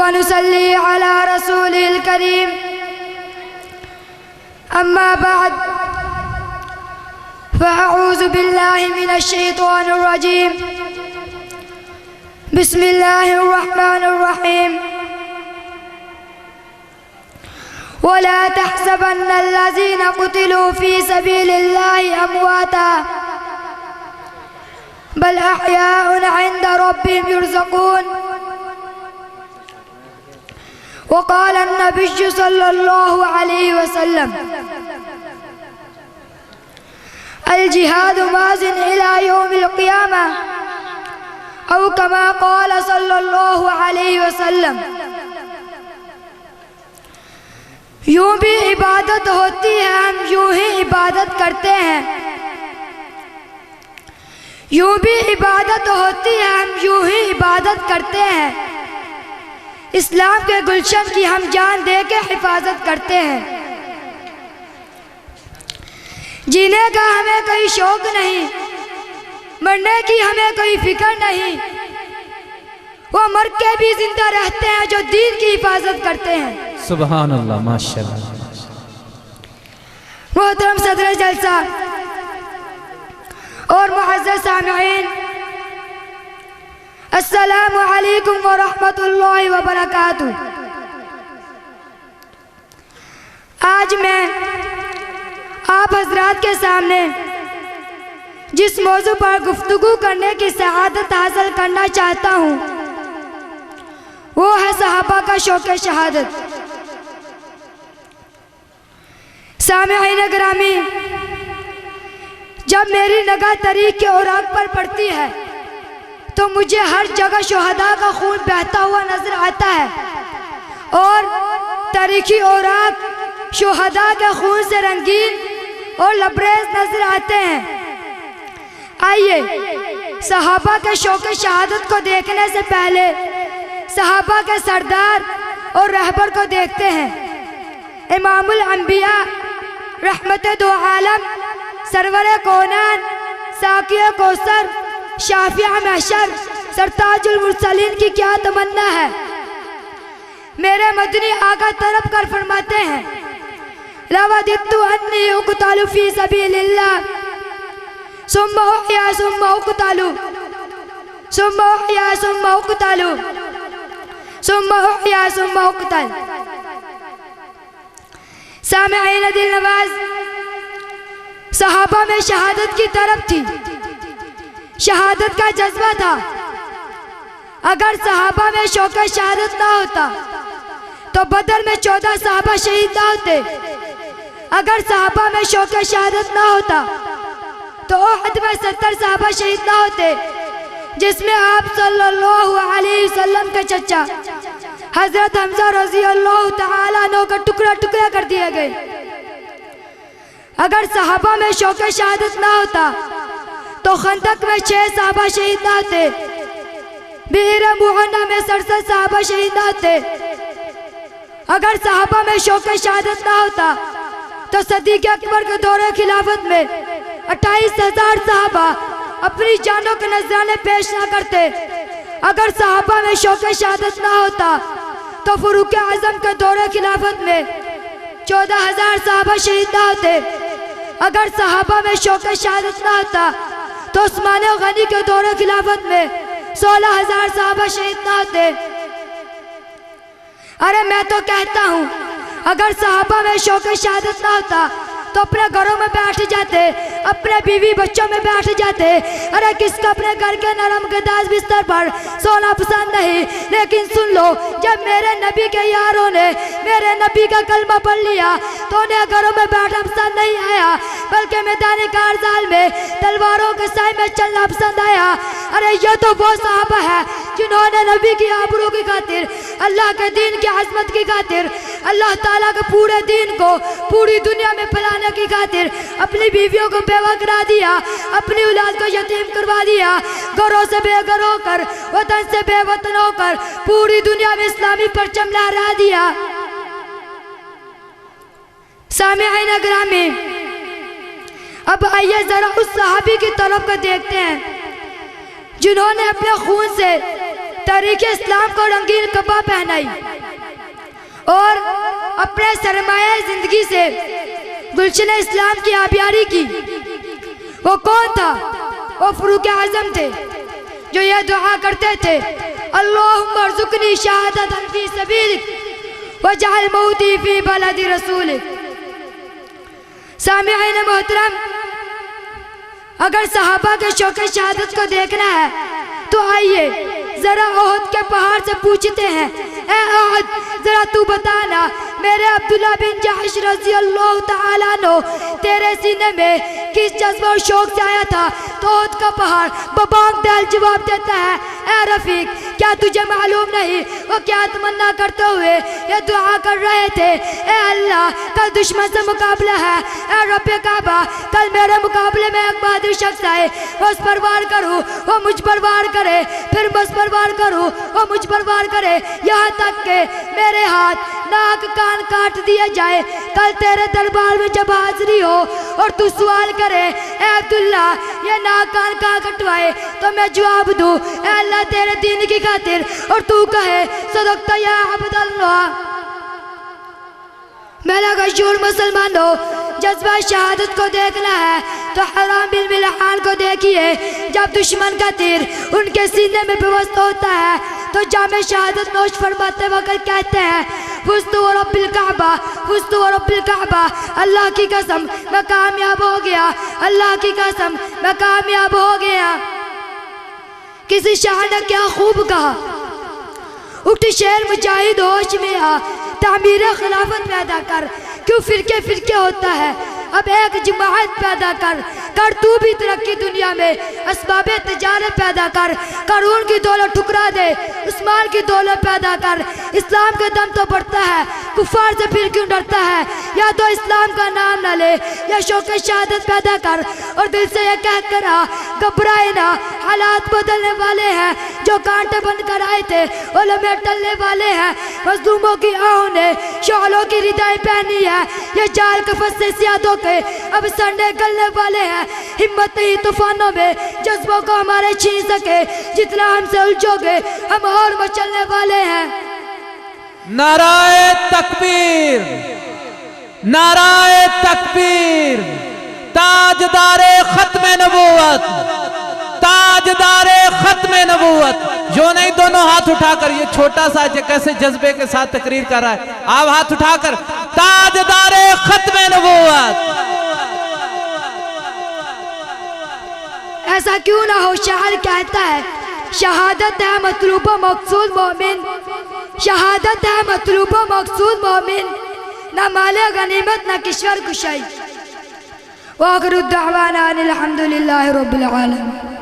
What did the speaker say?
व नुसल्ली अला रसूलिल करीम। अम्मा बाद फ़अऊज़ु बिल्लाहि मिनश शैतानिर रजीम। बिस्मिल्लाहिर रहमानिर रहीम। वला तहसबन्नल्लज़ीना क़ुतिलू फ़ी सबीलिल्लाहि अमवाता बल अहयाउन इंद रब्बिहिम युरज़क़ून। वक़ाल अन्नबिय्यु सल्लल्लाहु अलैहि वसल्लम अल जिहादु माज़िन इला यौमिल क़ियामा औ कमा क़ाल सल्लल्लाहु अलैहि वसल्लम। यूं भी इबादत होती है, हम यूं ही इबादत करते हैं। यूं भी इबादत होती है, हम यूं ही इबादत करते हैं। इस्लाम के गुलशन की हम जान दे के हिफाजत करते हैं। जीने का हमें कोई शौक नहीं, मरने की हमें कोई फिक्र नहीं। वो मर के भी जिंदा रहते हैं जो दीन की हिफाजत करते हैं। सुभान अल्लाह, माशाअल्लाह। मोहतरम सदर जलसा और मुअज़्ज़ज़ सामिईन, अस्सलामु अलैकुम व रहमतुल्लाहि व बरकातुहू। आज मैं आप हजरात के सामने जिस मौजू पर गुफ्तगू करने की सआदत हासिल करना चाहता हूँ वो है सहाबा का शौक़ शहादत। सामिईन गिरामी, जब मेरी निगाह तारीख के औराक पर पड़ती है तो मुझे हर जगह शुहदा का खून बहता हुआ नजर आता है और तारीखी औराक शुहदा के खून से रंगीन और लबरेज नजर आते हैं। आइए सहाबा के शौक़ शहादत को देखने से पहले सहाबा के सरदार और रहबर को देखते हैं। इमामुल अंबिया, रहमत दो आलम, सरवर कौनान, साकिया कौसर, शाफिया महशर, सरताजुल मुरसलीन की क्या तमन्ना है। मेरे मदनी आका तरफ कर फरमाते हैं, लवदित्तु अन्नी उक़तलु फ़ी सबीलिल्लाह सुम्मा उह्या सुम्मा उक़तलु सुम्मा उह्या सुम्मा उक़तलु सुम्मा उह्या सुम्मा उक़तल। सामिईन दिल नवाज, सहाबा में शहादत की तरफ थी, शहादत का जज्बा था। अगर सहाबा में शौक़ शहादत ना होता तो बदर में 14 सहाबा शहीद ना होते। अगर सहाबा में शौक़ शहादत ना होता तो उहद में 70 सहाबा शहीद ना होते, जिसमें आप सल्लल्लाहु अलैहि वसल्लम के चचा हजरत हमजा रज़ी अल्लाह तआला अन्हु का टुकड़ा टुकड़ा कर दिए गए। अगर सहाबा में शौक़ शहादत ना होता तो खंदक में 6 सहाबा शहीद ना होते, बीर मुहन्ना में 67 सहाबा शहीद ना होते। अगर सहाबा में शौक़ शहादत ना होता तो सदीक़ अकबर के दौरे खिलाफत में 28,000 सहाबा अपनी जानों के नजराने पेश ना करते। अगर सहाबा में शौक़ शहादत ना होता तो फरूक आजम के दौरे खिलाफत में 14,000 सहाबा शहीद ना होते। अगर सहाबा में शौक़ शहादत ना होता तो उस्मान गनी के दौरे खिलाफत में 16,000 सहाबा शहीद ना होते। अरे मैं तो कहता हूँ, अगर सहाबा में शौक़ शहादत ना होता तो अपने घरों में बैठ जाते, अपने बीवी बच्चों में बैठ जाते। अरे किसको अपने घर के नरम गदाज बिस्तर पर सोना पसंद नहीं, लेकिन सुन लो, जब मेरे नबी के यारों ने मेरे नबी का कलमा पढ़ लिया तो उन्हें घरों में बैठना पसंद नहीं आया, बल्कि मैदान कारजाल में तलवारों के साए में चलना पसंद आया। अरे ये तो वो सहाबा है जिन्होंने नबी की आबरू की खातिर, अल्लाह के दीन की अज़मत की खातिर, अल्लाह ताला के पूरे दीन को पूरी दुनिया में फैलाने की खातिर अपनी बीवियों को बेवा करा दिया, अपनी औलाद को यतीम करवा दिया, घरों से बेघर होकर, वतन से बेवतन होकर पूरी दुनिया में इस्लामी परचम लहरा दिया। सामिईन गिरामी, अब आइए जरा उस सहाबी की तरफ को देखते हैं जिन्होंने अपने खून से तारीख़ इस्लाम को रंगीन कपड़ा पहनाई और अपने सरमाया ज़िंदगी से गुलशन इस्लाम की आबियारी की। वो कौन था? वो फ़ारूक आज़म थे जो यह दुआ करते थे, अल्लाहुम्मा अर्ज़ुक़नी शहादतन फ़ी सबीलिक वजअल मौती फ़ी बलदी रसूलिक। सामिईन मोहतरम, अगर सहाबा के शौक़े शहादत को देखना है तो आइए ज़रा ओहद के पहाड़ से पूछते हैं, ए ओहद ज़रा तू बताना मेरे अब्दुल्ला बिन जहश रज़ी अल्लाह तआला अन्हु तेरे सीने में किस जज्बा और शौक से आया था? तो ओहद का पहाड़ बबांग दल जवाब देता है, ए रफ़ीक क्या तुझे मालूम नहीं वो क्या तमन्ना करते हुए ये दुआ कर रहे थे, ए अल्लाह कल दुश्मन से मुकाबला है, ए रब्बे काबा कल मेरे मुकाबले में एक बहादुर शख्स आए, वो उस पर वार करूँ वो मुझ पर वार करे, फिर मैं उस पर वार करूँ वो मुझ पर वार करे, यहाँ तक के मेरे हाथ नाक कान काट दिया जाए। कल तेरे दरबार में जब हाजिरी हो और तू सवाल करे, ए अब्दुल्ला ये नाक कान कहाँ कटवाए, तो मैं जवाब दूँ, ए अल्लाह तेरे दीन की खातिर, और तू कहे सदक़ता या अब्दुल्लाह। मेरा गशूर मुसलमानों, जज्बा शहादत को देखना है तो हराम बिन मिल्हान को देखिए। जब दुश्मन का तीर उनके सीने में व्यवस्था होता है तो जामे शहादत नोश फरमाते वक्त कहते हैं, फुज़्तु व रब्बिल काबा, फुज़्तु व रब्बिल काबा, अल्लाह की कसम मैं कामयाब हो गया, अल्लाह की कसम मैं कामयाब हो गया। किसी शायर ने क्या खूब कहा, उठ शेर मुजाहिद होश में आ, तामीर खिलाफत पैदा कर, क्यों फिरके फिरके होता है, अब एक जमात पैदा कर तू भी तरक्की दुनिया में, असबाब तजारत पैदा कर, कारून की दौलत ठुकरा दे, उस्मान की दौलत पैदा कर। इस्लाम का दम तो बढ़ता है, कुफार से फिर क्यों डरता है, या तो इस्लाम का नाम न ले या शौक़े शहादत पैदा कर और दिल से ये कह कर आ, घबराए ना, हालात बदलने वाले हैं, जो कांटे बंद कर आए थे वो लम्हे टलने वाले हैं, मज़लूमों की आहों ने शॉलों की रिदाई पहनी है, ये जाल कफस से सियादों के अब संडे गलने वाले हैं। हिम्मत नहीं तूफानों में जज्बों को हमारे छीन सके, जितना हमसे उलझोगे हम और मचलने वाले हैं। नाराए तकबीर, नाराए तकबीर, ताजदारे खत्मे नबूवत, ताजदारे खत्मे नबूवत। जो नहीं दोनों हाथ उठाकर, ये छोटा सा कैसे जज्बे के साथ तकरीर कर रहा है, आप हाथ उठाकर ताजदारे खत्मे नबूवत। ऐसा क्यों ना हो, शायर कहता है, शहादत है मतलूब मकसूद मोमिन, शहादत है मतलूब मकसूद मोमिन, न माले गनीमत न किश्वर कुशाई। वाखिरु दावाना अनिल हम्दुलिल्लाहि रब्बिल आलमीन।